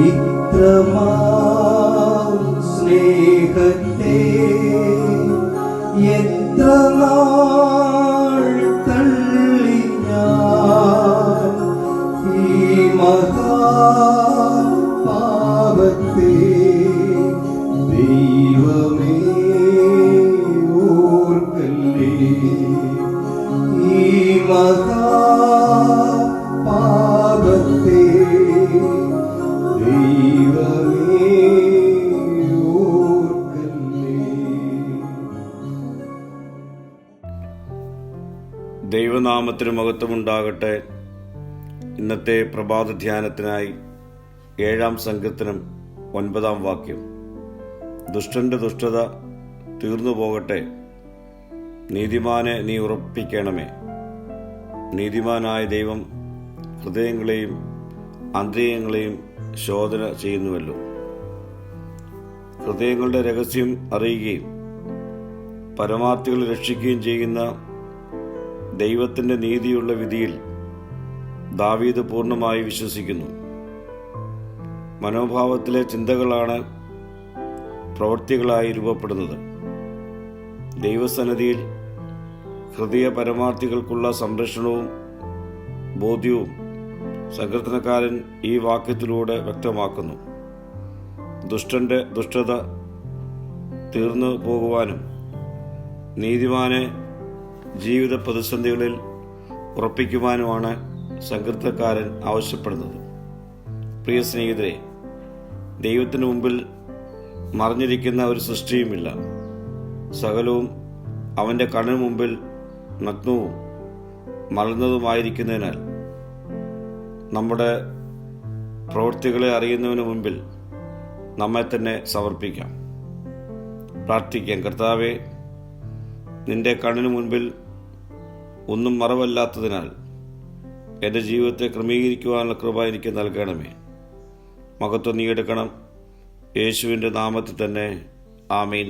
ഇത്രമാം സ്നേഹത്തെ എത്ര നാൾ തള്ളി ഞാൻ ഈ മഹാപാപത്തെ ദൈവമേ ഓർക്കല്ലേ. ഈ മഹാപാപത്തെ ദൈവമേ ഓർക്കല്ലേ. ദൈവനാമത്തിന് മഹത്വമുണ്ടാകട്ടെ. ഇന്നത്തെ പ്രഭാത ധ്യാനത്തിനായി 7-ാം സങ്കീർത്തനം 9-ാം വാക്യം. ദുഷ്ടന്റെ ദുഷ്ടത തീർന്നു പോകട്ടെ, നീതിമാനെ നീ ഉറപ്പിക്കണമേ. നീതിമാനായ ദൈവം ഹൃദയങ്ങളെയും ആന്തരികങ്ങളെയും ശോധന ചെയ്യുന്നുവല്ലോ. ഹൃദയങ്ങളുടെ രഹസ്യം അറിയുകയും പരമാർത്ഥികളെ രക്ഷിക്കുകയും ചെയ്യുന്ന ദൈവത്തിൻ്റെ നീതിയുള്ള വിധിയിൽ ദാവീദ് പൂർണ്ണമായി വിശ്വസിക്കുന്നു. മനോഭാവത്തിലെ ചിന്തകളാണ് പ്രവൃത്തികളായി രൂപപ്പെടുന്നത്. ദൈവസന്നിധിയിൽ ഹൃദയ പരമാർത്ഥികൾക്കുള്ള സംരക്ഷണവും ബോധ്യവും സങ്കീർത്തനക്കാരൻ ഈ വാക്യത്തിലൂടെ വ്യക്തമാക്കുന്നു. ദുഷ്ടന്റെ ദുഷ്ടത തീർന്നു പോകുവാനും നീതിമാനെ ജീവിത പ്രതിസന്ധികളിൽ ഉറപ്പിക്കുവാനുമാണ് സങ്കീർത്തനക്കാരൻ ആവശ്യപ്പെടുന്നത്. പ്രിയ സ്നേഹിതരെ, ദൈവത്തിന് മുമ്പിൽ മറഞ്ഞിരിക്കുന്ന ഒരു സൃഷ്ടിയുമില്ല. സകലവും അവൻ്റെ കണ്ണിന് മുമ്പിൽ നഗ്നവും മറന്നതുമായിരിക്കുന്നതിനാൽ നമ്മുടെ പ്രവൃത്തികളെ അറിയുന്നതിന് മുമ്പിൽ നമ്മെ തന്നെ സമർപ്പിക്കാം. പ്രാർത്ഥിക്കാം. കർത്താവേ, നിന്റെ കണ്ണിന് മുൻപിൽ ഒന്നും മറവല്ലാത്തതിനാൽ എൻ്റെ ജീവിതത്തെ ക്രമീകരിക്കുവാനുള്ള കൃപ എനിക്ക് നൽകണമേ. മഹത്വം നീ എടുക്കണം. യേശുവിൻ്റെ നാമത്തിൽ തന്നെ. ആമീൻ.